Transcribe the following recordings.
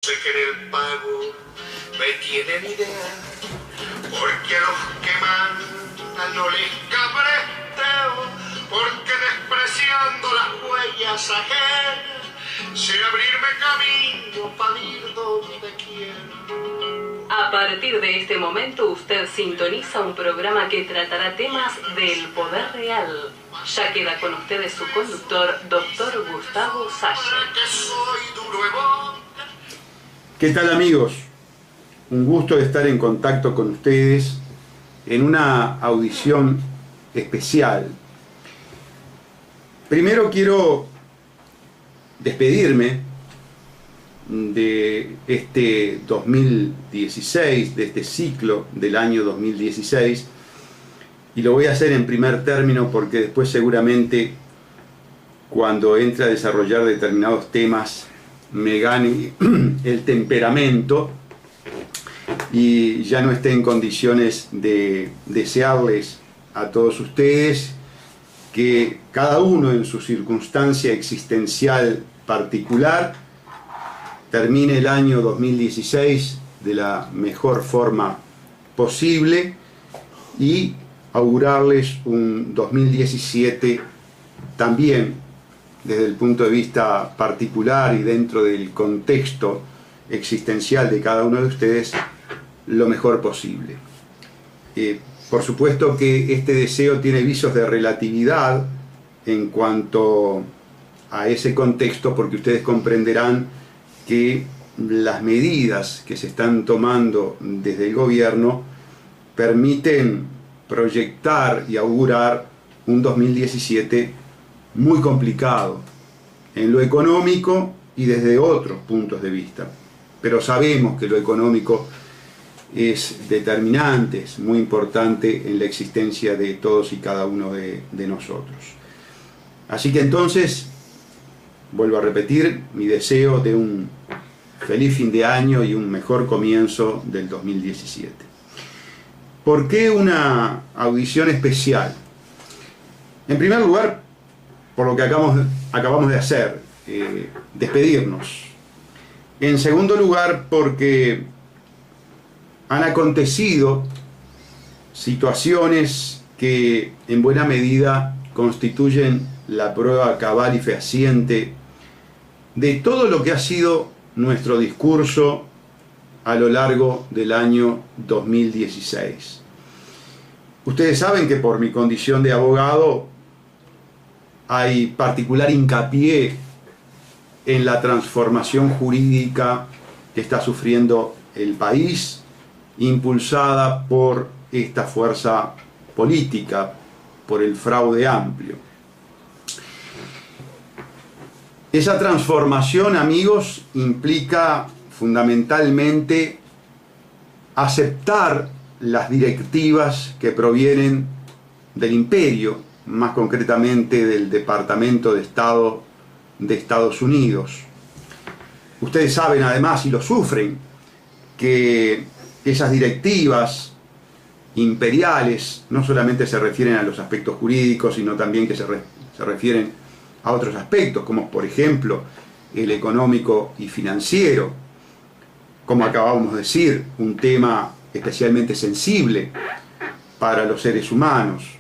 Sé que en el pago me tienen idea, porque los que mandan no les cabresteo, porque despreciando las huellas ajenas, sé abrirme camino para ir donde quiero. A partir de este momento usted sintoniza un programa que tratará temas del poder real. Ya queda con ustedes su conductor, Dr. Gustavo Salla. ¿Qué tal, amigos? Un gusto de estar en contacto con ustedes en una audición especial. Primero quiero despedirme de este 2016, de este ciclo del año 2016, y lo voy a hacer en primer término porque después seguramente cuando entre a desarrollar determinados temas me gane el temperamento y ya no esté en condiciones de desearles a todos ustedes que cada uno en su circunstancia existencial particular termine el año 2016 de la mejor forma posible y augurarles un 2017 también desde el punto de vista particular y dentro del contexto existencial de cada uno de ustedes lo mejor posible. Por supuesto que este deseo tiene visos de relatividad en cuanto a ese contexto, porque ustedes comprenderán que las medidas que se están tomando desde el gobierno permiten proyectar y augurar un 2017 muy complicado en lo económico y desde otros puntos de vista. Pero sabemos que lo económico es determinante, es muy importante en la existencia de todos y cada uno de nosotros. Así que entonces, vuelvo a repetir, mi deseo de un feliz fin de año y un mejor comienzo del 2017. ¿Por qué una audición especial? En primer lugar, por lo que acabamos de hacer, despedirnos. En segundo lugar, porque han acontecido situaciones que en buena medida constituyen la prueba cabal y fehaciente de todo lo que ha sido nuestro discurso a lo largo del año 2016. Ustedes saben que por mi condición de abogado hay particular hincapié en la transformación jurídica que está sufriendo el país, impulsada por esta fuerza política, por el fraude amplio. Esa transformación, amigos, implica fundamentalmente aceptar las directivas que provienen del imperio, más concretamente del Departamento de Estado de Estados Unidos. Ustedes saben además, y lo sufren, que esas directivas imperiales no solamente se refieren a los aspectos jurídicos, sino también que se refieren a otros aspectos, como por ejemplo el económico y financiero, como acabamos de decir, un tema especialmente sensible para los seres humanos.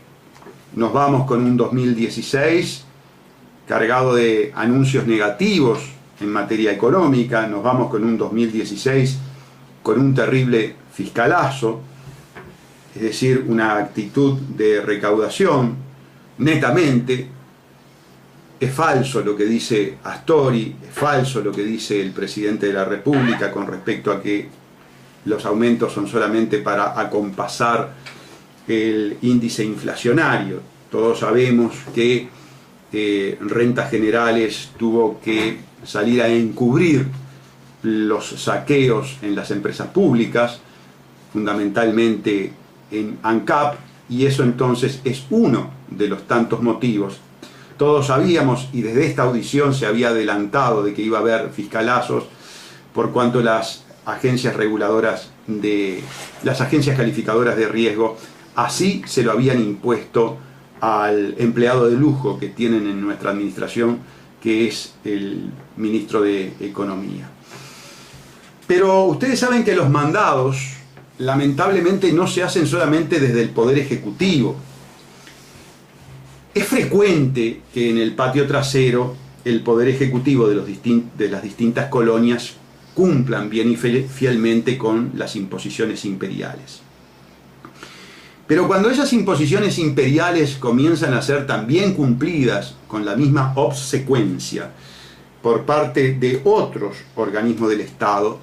Nos vamos con un 2016 cargado de anuncios negativos en materia económica, nos vamos con un 2016 con un terrible fiscalazo, es decir, una actitud de recaudación netamente. Es falso lo que dice Astori, es falso lo que dice el presidente de la República con respecto a que los aumentos son solamente para acompasar el índice inflacionario. Todos sabemos que Rentas Generales tuvo que salir a encubrir los saqueos en las empresas públicas, fundamentalmente en ANCAP, y eso entonces es uno de los tantos motivos. Todos sabíamos, y desde esta audición se había adelantado de que iba a haber fiscalazos, por cuanto las agencias reguladoras las agencias calificadoras de riesgo así se lo habían impuesto al empleado de lujo que tienen en nuestra administración, que es el ministro de Economía. Pero ustedes saben que los mandados, lamentablemente, no se hacen solamente desde el Poder Ejecutivo. Es frecuente que en el patio trasero el Poder Ejecutivo de las distintas colonias cumplan bien y fielmente con las imposiciones imperiales. Pero cuando esas imposiciones imperiales comienzan a ser también cumplidas con la misma obsecuencia por parte de otros organismos del Estado,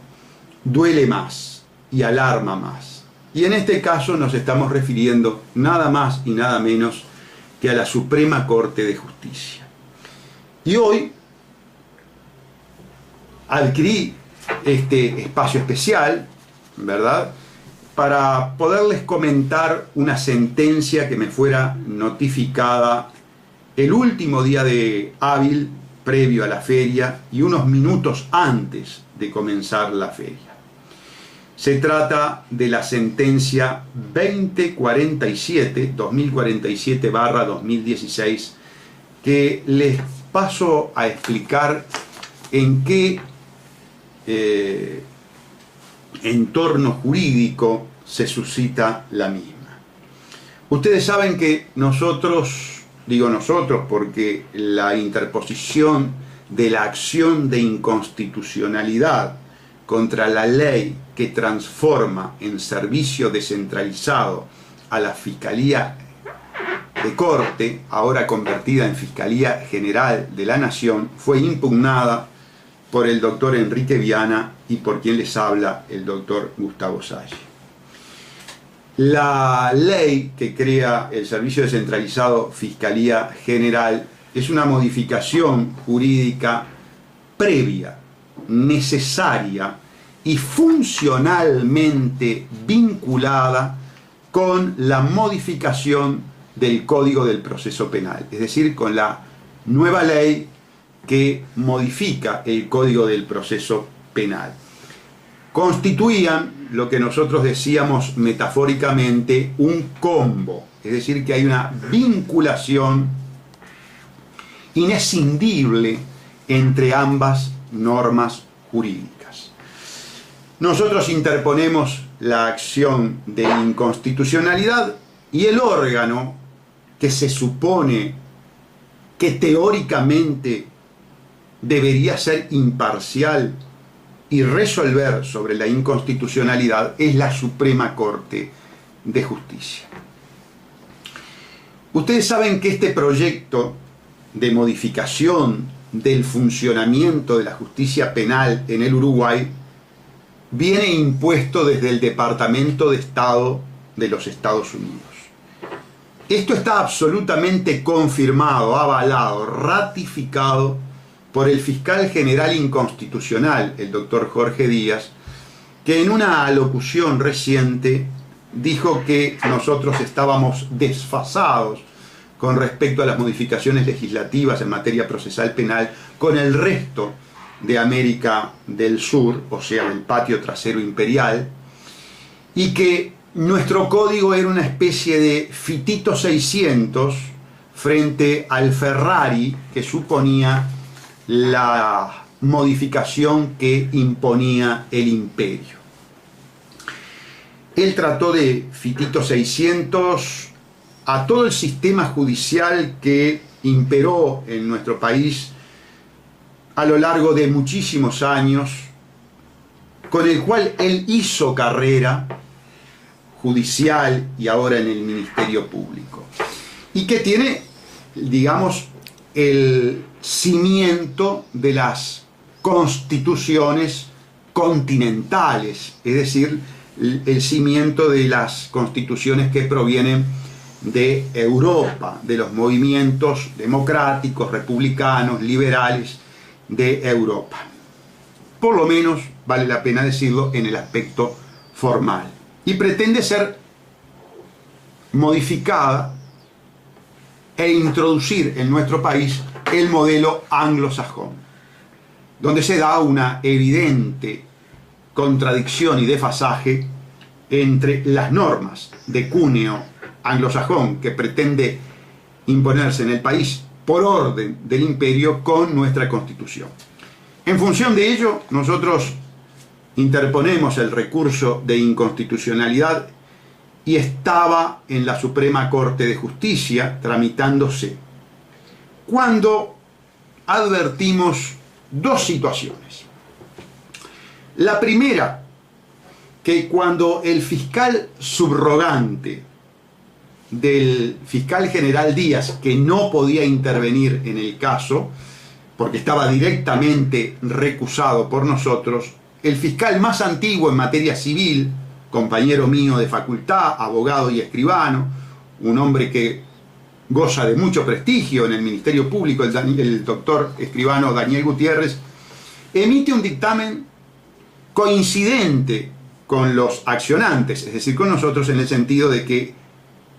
duele más y alarma más. Y en este caso nos estamos refiriendo nada más y nada menos que a la Suprema Corte de Justicia. Y hoy adquirí este espacio especial, ¿verdad?, para poderles comentar una sentencia que me fuera notificada el último día de hábil previo a la feria y unos minutos antes de comenzar la feria. Se trata de la sentencia 2047/2016, que les paso a explicar en qué entorno jurídico se suscita la misma. Ustedes saben que nosotros, digo nosotros porque la interposición de la acción de inconstitucionalidad contra la ley que transforma en servicio descentralizado a la Fiscalía de Corte, ahora convertida en Fiscalía General de la Nación, fue impugnada por el doctor Enrique Viana y por quien les habla, el doctor Gustavo Salle. La ley que crea el Servicio Descentralizado Fiscalía General es una modificación jurídica previa, necesaria y funcionalmente vinculada con la modificación del Código del Proceso Penal, es decir, con la nueva ley que modifica el Código del Proceso Penal. Constituían lo que nosotros decíamos metafóricamente un combo, es decir, que hay una vinculación inescindible entre ambas normas jurídicas. Nosotros interponemos la acción de inconstitucionalidad y el órgano que se supone que teóricamente debería ser imparcial y resolver sobre la inconstitucionalidad es la Suprema Corte de Justicia. Ustedes saben que este proyecto de modificación del funcionamiento de la justicia penal en el Uruguay viene impuesto desde el Departamento de Estado de los Estados Unidos. Esto está absolutamente confirmado, avalado, ratificado por el fiscal general inconstitucional, el doctor Jorge Díaz, que en una alocución reciente dijo que nosotros estábamos desfasados con respecto a las modificaciones legislativas en materia procesal penal con el resto de América del Sur, o sea, el patio trasero imperial, y que nuestro código era una especie de Fitito 600 frente al Ferrari que suponía la modificación que imponía el imperio. Él trató de Fitito 600 a todo el sistema judicial que imperó en nuestro país a lo largo de muchísimos años, con el cual él hizo carrera judicial y ahora en el Ministerio Público, y que tiene, digamos, el cimiento de las constituciones continentales, es decir, el cimiento de las constituciones que provienen de Europa, de los movimientos democráticos, republicanos, liberales de Europa. Por lo menos vale la pena decirlo en el aspecto formal. Y pretende ser modificada e introducir en nuestro país el modelo anglosajón, donde se da una evidente contradicción y desfasaje entre las normas de cuneo anglosajón que pretende imponerse en el país por orden del imperio con nuestra Constitución. En función de ello, nosotros interponemos el recurso de inconstitucionalidad y estaba en la Suprema Corte de Justicia tramitándose, cuando advertimos dos situaciones. La primera, que cuando el fiscal subrogante del fiscal general Díaz, que no podía intervenir en el caso, porque estaba directamente recusado por nosotros, el fiscal más antiguo en materia civil, compañero mío de facultad, abogado y escribano, un hombre que goza de mucho prestigio en el Ministerio Público, el doctor escribano Daniel Gutiérrez, emite un dictamen coincidente con los accionantes, es decir, con nosotros, en el sentido de que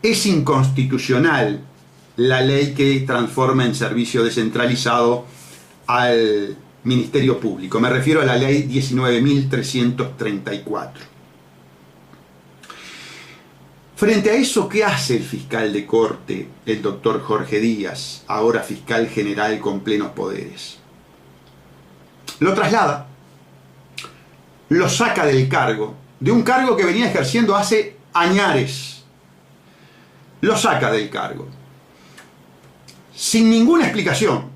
es inconstitucional la ley que transforma en servicio descentralizado al Ministerio Público. Me refiero a la ley 19.334. Frente a eso, ¿qué hace el fiscal de corte, el doctor Jorge Díaz, ahora fiscal general con plenos poderes? Lo traslada, lo saca del cargo, de un cargo que venía ejerciendo hace añares. Lo saca del cargo, sin ninguna explicación,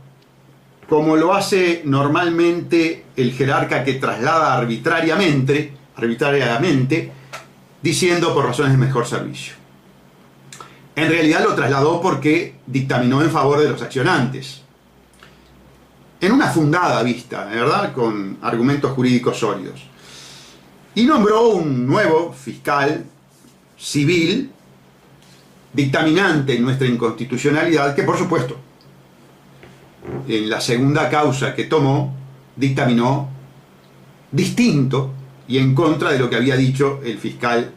como lo hace normalmente el jerarca que traslada arbitrariamente, diciendo por razones de mejor servicio. En realidad lo trasladó porque dictaminó en favor de los accionantes, en una fundada vista, ¿verdad?, con argumentos jurídicos sólidos. Y nombró un nuevo fiscal civil, dictaminante en nuestra inconstitucionalidad, que por supuesto, en la segunda causa que tomó, dictaminó distinto y en contra de lo que había dicho el fiscal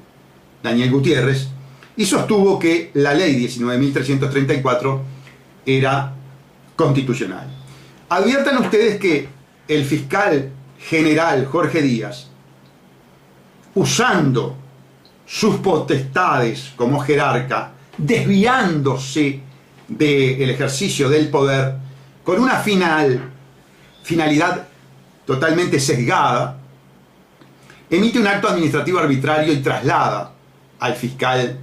Daniel Gutiérrez, y sostuvo que la ley 19.334 era constitucional. Adviertan ustedes que el fiscal general Jorge Díaz, usando sus potestades como jerarca, desviándose del ejercicio del poder, con una finalidad totalmente sesgada, emite un acto administrativo arbitrario y traslada al fiscal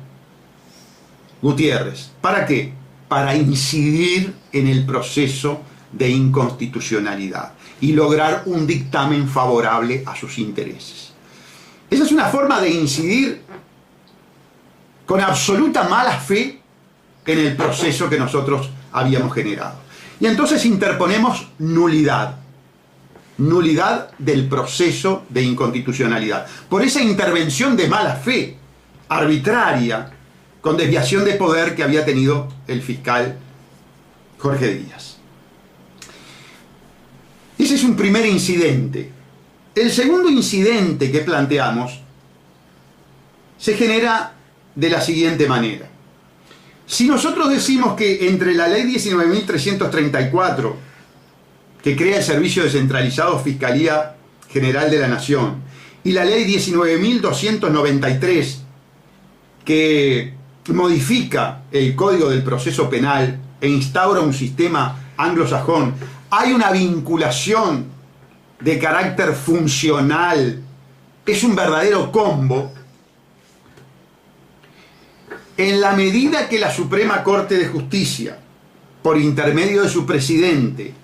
Gutiérrez. ¿Para qué? Para incidir en el proceso de inconstitucionalidad y lograr un dictamen favorable a sus intereses. Esa es una forma de incidir con absoluta mala fe en el proceso que nosotros habíamos generado. Y entonces interponemos nulidad del proceso de inconstitucionalidad, por esa intervención de mala fe, arbitraria, con desviación de poder que había tenido el fiscal Jorge Díaz. Ese es un primer incidente. El segundo incidente que planteamos se genera de la siguiente manera. Si nosotros decimos que entre la ley 19.334, que crea el Servicio Descentralizado Fiscalía General de la Nación, y la ley 19.293, que modifica el Código del Proceso Penal e instaura un sistema anglosajón, hay una vinculación de carácter funcional, es un verdadero combo. En la medida que la Suprema Corte de Justicia, por intermedio de su presidente,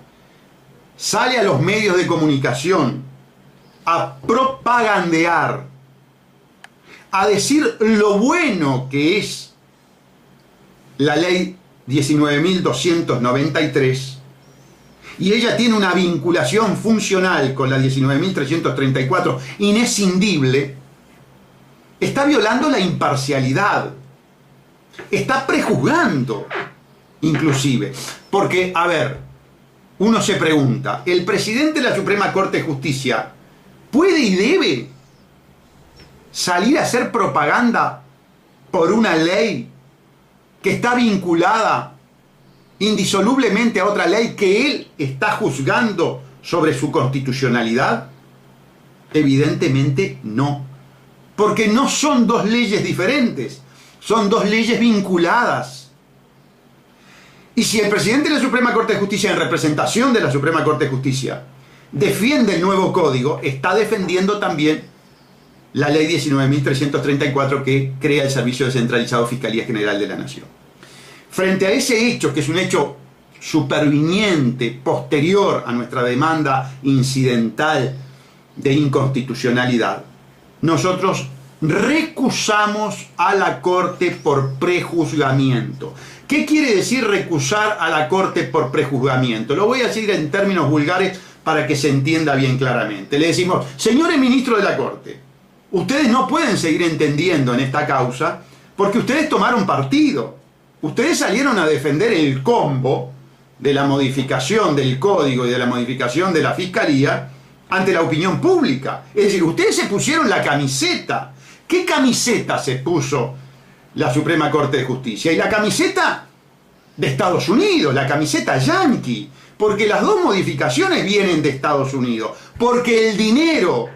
sale a los medios de comunicación a propagandear, a decir lo bueno que es la ley 19.293, y ella tiene una vinculación funcional con la 19.334 inescindible, está violando la imparcialidad, está prejuzgando inclusive, porque, a ver, uno se pregunta, ¿el presidente de la Suprema Corte de Justicia puede y debe salir a hacer propaganda por una ley que está vinculada indisolublemente a otra ley que él está juzgando sobre su constitucionalidad? Evidentemente no, porque no son dos leyes diferentes, son dos leyes vinculadas. Y si el presidente de la Suprema Corte de Justicia, en representación de la Suprema Corte de Justicia, defiende el nuevo código, está defendiendo también la ley 19.334 que crea el Servicio Descentralizado Fiscalía General de la Nación. Frente a ese hecho, que es un hecho superviniente, posterior a nuestra demanda incidental de inconstitucionalidad, nosotros recusamos a la Corte por prejuzgamiento. ¿Qué quiere decir recusar a la Corte por prejuzgamiento? Lo voy a decir en términos vulgares para que se entienda bien claramente. Le decimos, señores ministros de la Corte, ustedes no pueden seguir entendiendo en esta causa porque ustedes tomaron partido. Ustedes salieron a defender el combo de la modificación del código y de la modificación de la fiscalía ante la opinión pública. Es decir, ustedes se pusieron la camiseta. ¿Qué camiseta se puso la Suprema Corte de Justicia? Y la camiseta de Estados Unidos, la camiseta yanqui, porque las dos modificaciones vienen de Estados Unidos, porque el dinero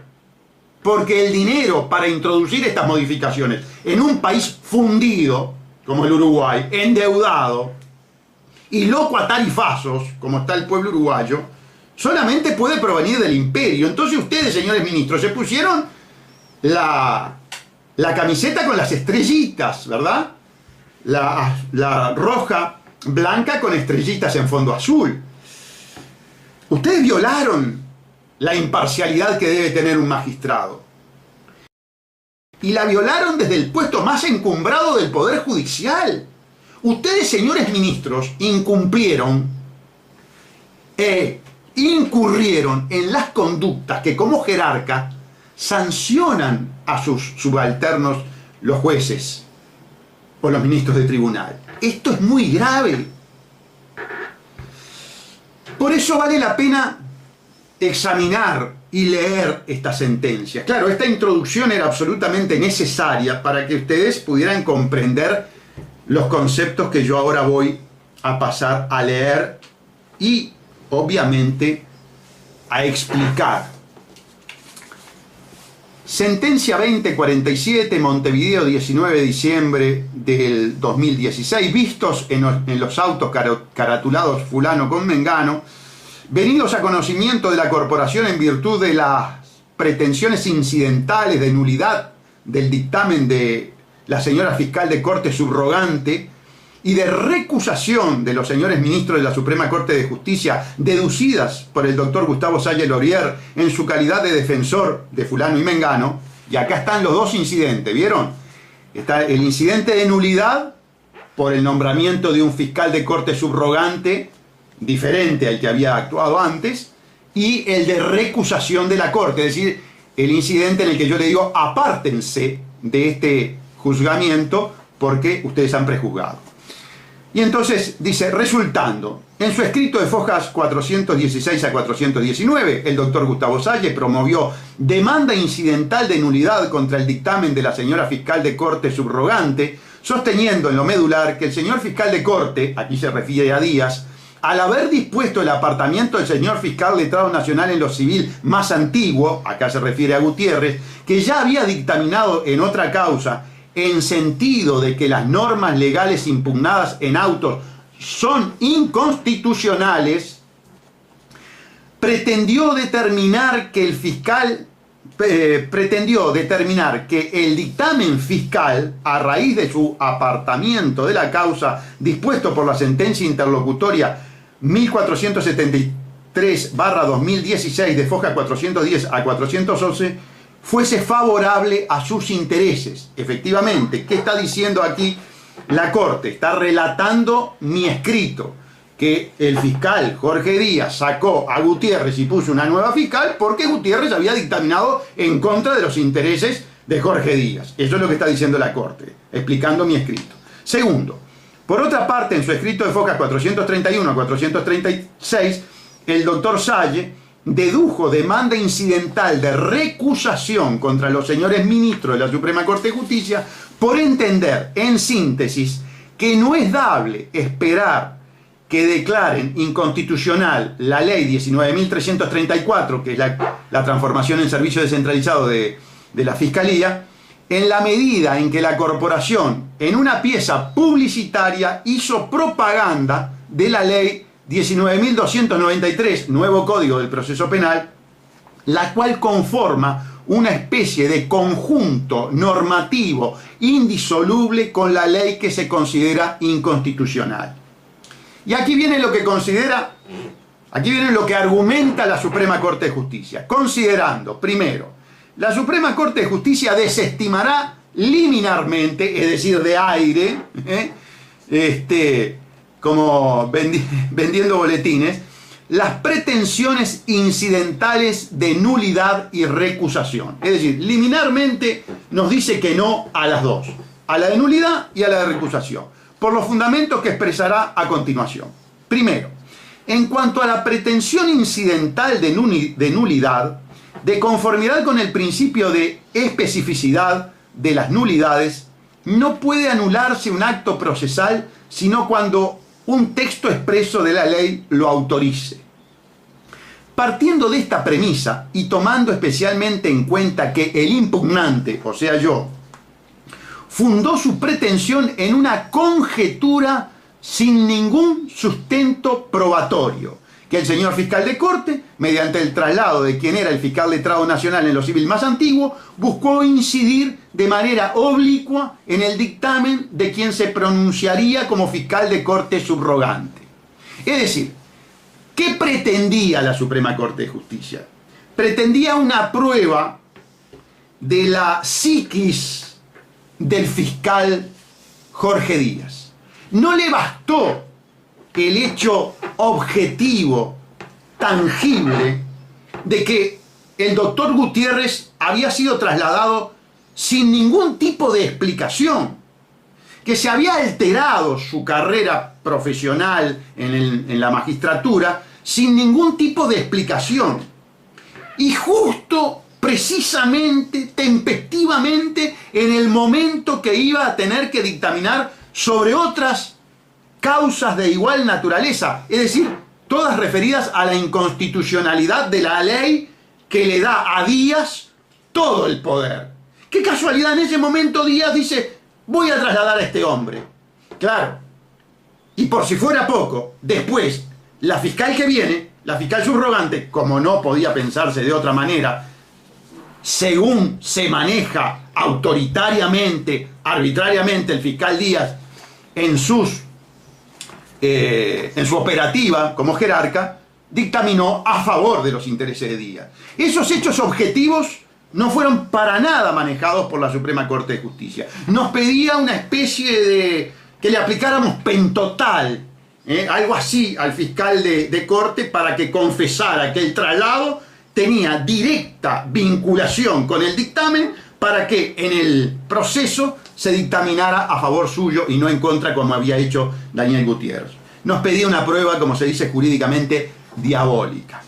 para introducir estas modificaciones en un país fundido, como el Uruguay, endeudado, y loco a tarifazos, como está el pueblo uruguayo, solamente puede provenir del imperio. Entonces ustedes, señores ministros, se pusieron la camiseta con las estrellitas, ¿verdad? La roja, blanca con estrellitas en fondo azul. Ustedes violaron la imparcialidad que debe tener un magistrado. Y la violaron desde el puesto más encumbrado del Poder Judicial. Ustedes, señores ministros, incurrieron en las conductas que como jerarca sancionan a sus subalternos los jueces o los ministros de tribunal. Esto es muy grave. Por eso vale la pena examinar y leer esta sentencia. Claro, esta introducción era absolutamente necesaria para que ustedes pudieran comprender los conceptos que yo ahora voy a pasar a leer y, obviamente, a explicar. Sentencia 2047, Montevideo, 19 de diciembre del 2016, vistos en los autos caratulados fulano con mengano, venidos a conocimiento de la corporación en virtud de las pretensiones incidentales de nulidad del dictamen de la señora fiscal de Corte subrogante y de recusación de los señores ministros de la Suprema Corte de Justicia, deducidas por el doctor Gustavo Salle Laurier en su calidad de defensor de fulano y mengano. Y acá están los dos incidentes, ¿vieron? Está el incidente de nulidad por el nombramiento de un fiscal de Corte subrogante diferente al que había actuado antes, y el de recusación de la Corte, es decir, el incidente en el que yo le digo apártense de este juzgamiento porque ustedes han prejuzgado. Y entonces dice, resultando, en su escrito de fojas 416 a 419, el doctor Gustavo Salle promovió demanda incidental de nulidad contra el dictamen de la señora fiscal de Corte subrogante, sosteniendo en lo medular que el señor fiscal de Corte, aquí se refiere a Díaz, al haber dispuesto el apartamiento del señor fiscal letrado nacional en lo civil más antiguo, acá se refiere a Gutiérrez, que ya había dictaminado en otra causa, en sentido de que las normas legales impugnadas en autos son inconstitucionales, pretendió determinar que el dictamen fiscal, a raíz de su apartamiento de la causa dispuesto por la sentencia interlocutoria 1473/2016 de foja 410 a 411, fuese favorable a sus intereses. Efectivamente, ¿qué está diciendo aquí la Corte? Está relatando mi escrito, que el fiscal Jorge Díaz sacó a Gutiérrez y puso una nueva fiscal porque Gutiérrez había dictaminado en contra de los intereses de Jorge Díaz. Eso es lo que está diciendo la Corte, explicando mi escrito. Segundo, por otra parte, en su escrito de fojas 431 a 436, el doctor Salle dedujo demanda incidental de recusación contra los señores ministros de la Suprema Corte de Justicia por entender, en síntesis, que no es dable esperar que declaren inconstitucional la ley 19.334, que es la transformación en servicio descentralizado de la Fiscalía, en la medida en que la corporación, en una pieza publicitaria, hizo propaganda de la ley 19.293, nuevo Código del Proceso Penal, la cual conforma una especie de conjunto normativo indisoluble con la ley que se considera inconstitucional. Y aquí viene lo que considera, aquí viene lo que argumenta la Suprema Corte de Justicia, considerando, primero, la Suprema Corte de Justicia desestimará liminarmente, es decir, de aire, como vendiendo boletines, las pretensiones incidentales de nulidad y recusación. Es decir, liminarmente nos dice que no a las dos, a la de nulidad y a la de recusación, por los fundamentos que expresará a continuación. Primero, en cuanto a la pretensión incidental de nulidad, de conformidad con el principio de especificidad de las nulidades, no puede anularse un acto procesal sino cuando un texto expreso de la ley lo autorice. Partiendo de esta premisa y tomando especialmente en cuenta que el impugnante, o sea yo, fundó su pretensión en una conjetura sin ningún sustento probatorio, que el señor fiscal de corte, mediante el traslado de quien era el fiscal letrado nacional en lo civil más antiguo, buscó incidir de manera oblicua en el dictamen de quien se pronunciaría como fiscal de corte subrogante. Es decir, ¿qué pretendía la Suprema Corte de Justicia? Pretendía una prueba de la psiquis del fiscal Jorge Díaz. No le bastó el hecho objetivo, tangible, de que el doctor Gutiérrez había sido trasladado sin ningún tipo de explicación, que se había alterado su carrera profesional en la magistratura sin ningún tipo de explicación. Y justo, precisamente, tempestivamente, en el momento que iba a tener que dictaminar sobre otras causas de igual naturaleza, es decir, todas referidas a la inconstitucionalidad de la ley que le da a Díaz todo el poder. Qué casualidad, en ese momento Díaz dice, voy a trasladar a este hombre. Claro, y por si fuera poco, después, la fiscal que viene, la fiscal subrogante, como no podía pensarse de otra manera, según se maneja autoritariamente, arbitrariamente el fiscal Díaz en su operativa como jerarca, dictaminó a favor de los intereses de Díaz. Esos hechos objetivos no fueron para nada manejados por la Suprema Corte de Justicia. Nos pedía una especie de que le aplicáramos pentotal, algo así al fiscal de corte para que confesara que el traslado tenía directa vinculación con el dictamen para que en el proceso se dictaminara a favor suyo y no en contra como había hecho Daniel Gutiérrez. Nos pedía una prueba, como se dice jurídicamente, diabólica.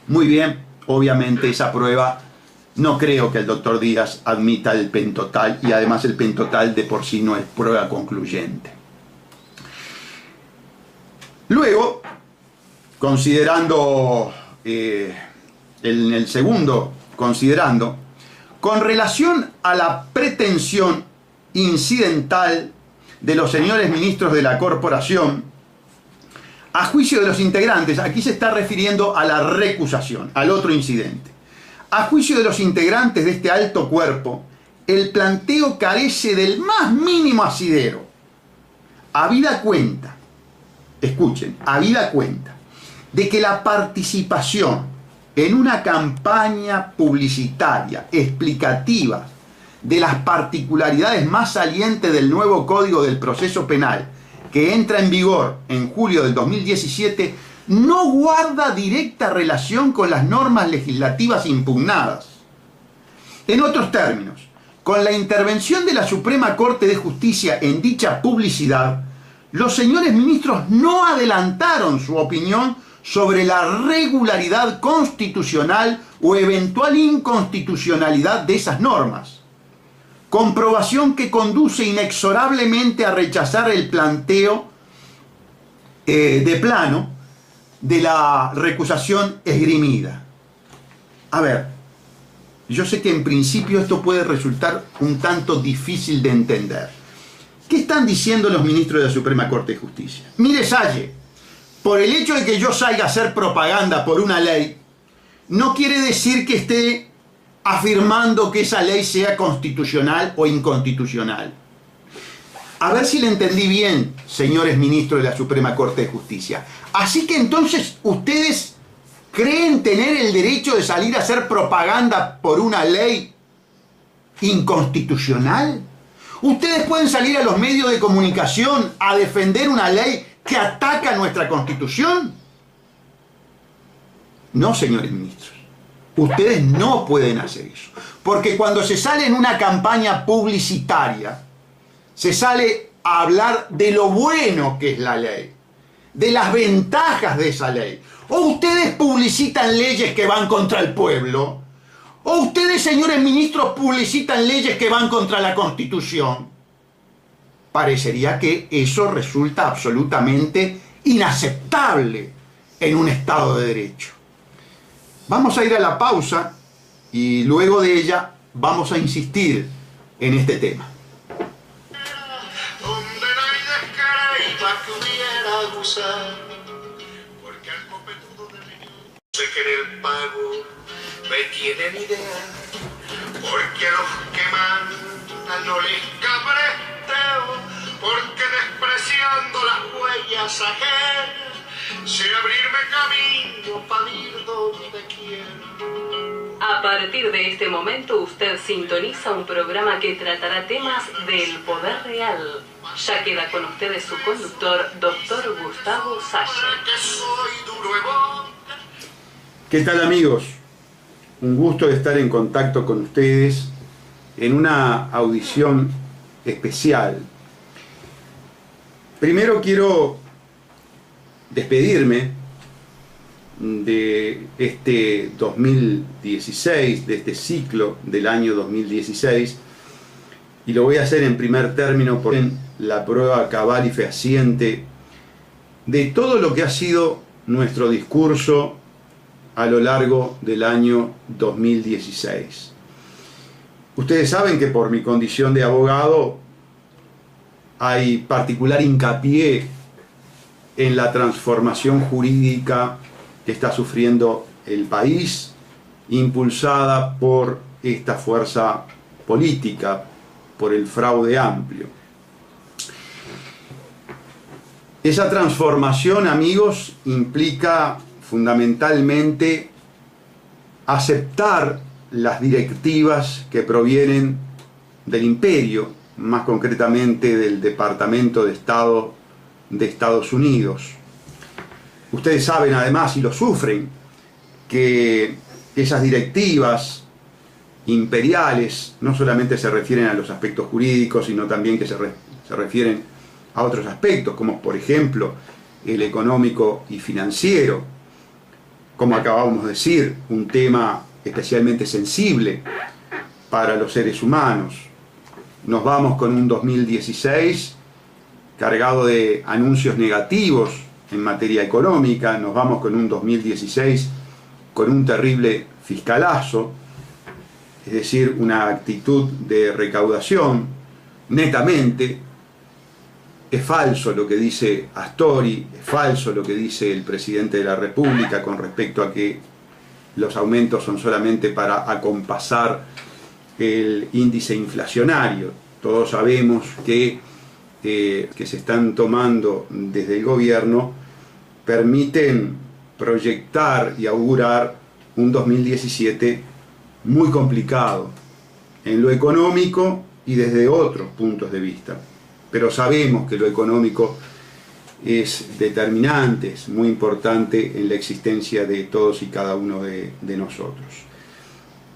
Muy bien, obviamente esa prueba no creo que el doctor Díaz admita el pentotal, y además el pentotal de por sí no es prueba concluyente. Luego, considerando en el segundo, considerando con relación a la pretensión incidental de los señores ministros de la corporación, a juicio de los integrantes, aquí se está refiriendo a la recusación, al otro incidente. A juicio de los integrantes de este alto cuerpo, el planteo carece del más mínimo asidero. Habida cuenta, escuchen, habida cuenta de que la participación en una campaña publicitaria explicativa de las particularidades más salientes del nuevo Código del Proceso Penal, que entra en vigor en julio del 2017, no guarda directa relación con las normas legislativas impugnadas. En otros términos, con la intervención de la Suprema Corte de Justicia en dicha publicidad, los señores ministros no adelantaron su opinión sobre la regularidad constitucional o eventual inconstitucionalidad de esas normas. Comprobación que conduce inexorablemente a rechazar el planteo de plano de la recusación esgrimida. A ver, yo sé que en principio esto puede resultar un tanto difícil de entender. ¿Qué están diciendo los ministros de la Suprema Corte de Justicia? Mire, Salle, por el hecho de que yo salga a hacer propaganda por una ley, no quiere decir que esté afirmando que esa ley sea constitucional o inconstitucional. A ver si le entendí bien, señores ministros de la Suprema Corte de Justicia. Así que entonces, ¿ustedes creen tener el derecho de salir a hacer propaganda por una ley inconstitucional? ¿Ustedes pueden salir a los medios de comunicación a defender una ley que ataca nuestra Constitución? No, señores ministros. Ustedes no pueden hacer eso. Porque cuando se sale en una campaña publicitaria, se sale a hablar de lo bueno que es la ley, de las ventajas de esa ley. O ustedes publicitan leyes que van contra el pueblo, o ustedes, señores ministros, publicitan leyes que van contra la Constitución. Parecería que eso resulta absolutamente inaceptable en un Estado de Derecho. Vamos a ir a la pausa y luego de ella vamos a insistir en este tema. Donde no hay descarga que hubiera gozar, porque al copetudo de mí sé que en el pago me tienen idea, porque a los que mandan no les cabreteo, porque despreciando las huellas ajenas sé abrirme camino para ir donde quiero. A partir de este momento usted sintoniza un programa que tratará temas del poder real. Ya queda con ustedes su conductor, Dr. Gustavo Salla. Que soy duro de boca. ¿Qué tal, amigos? Un gusto de estar en contacto con ustedes en una audición especial. Primero quiero despedirme de este 2016, de este ciclo del año 2016, y lo voy a hacer en primer término por la prueba cabal y fehaciente de todo lo que ha sido nuestro discurso a lo largo del año 2016. Ustedes saben que por mi condición de abogado hay particular hincapié en la transformación jurídica que está sufriendo el país, impulsada por esta fuerza política, por el fraude amplio. Esa transformación, amigos, implica fundamentalmente aceptar las directivas que provienen del imperio, más concretamente del Departamento de Estado de Estados Unidos. Ustedes saben además, y lo sufren, que esas directivas imperiales no solamente se refieren a los aspectos jurídicos, sino también que se refieren a otros aspectos, como por ejemplo el económico y financiero, como acabamos de decir, un tema especialmente sensible para los seres humanos. Nos vamos con un 2016 cargado de anuncios negativos en materia económica, nos vamos con un 2016 con un terrible fiscalazo, es decir, una actitud de recaudación netamente. Es falso lo que dice Astori, es falso lo que dice el presidente de la República con respecto a que los aumentos son solamente para acompasar el índice inflacionario. Todos sabemos que se están tomando desde el gobierno permiten proyectar y augurar un 2017 muy complicado en lo económico y desde otros puntos de vista. Pero sabemos que lo económico es determinante, es muy importante en la existencia de todos y cada uno de nosotros.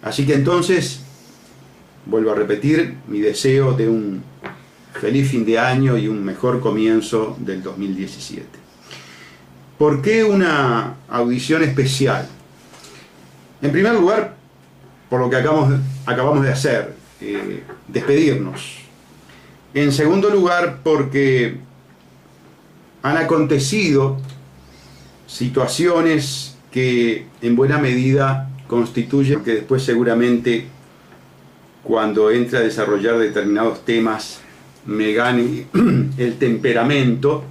Así que entonces, vuelvo a repetir, mi deseo de un feliz fin de año y un mejor comienzo del 2017. ¿Por qué una audición especial? En primer lugar, por lo que acabamos de hacer, despedirnos. En segundo lugar, porque han acontecido situaciones que en buena medida constituyen, que después seguramente cuando entre a desarrollar determinados temas me gane el temperamento,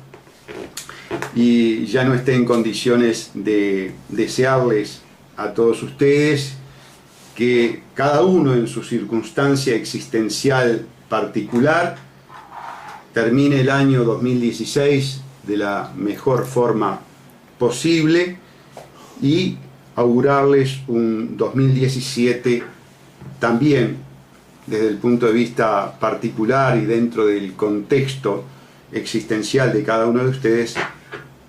y ya no esté en condiciones de desearles a todos ustedes que cada uno en su circunstancia existencial particular termine el año 2016 de la mejor forma posible y augurarles un 2017 también desde el punto de vista particular y dentro del contexto existencial de cada uno de ustedes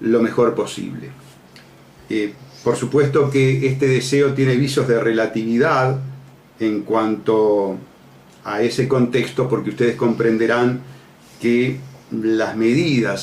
lo mejor posible. Por supuesto que este deseo tiene visos de relatividad en cuanto a ese contexto, porque ustedes comprenderán que las medidas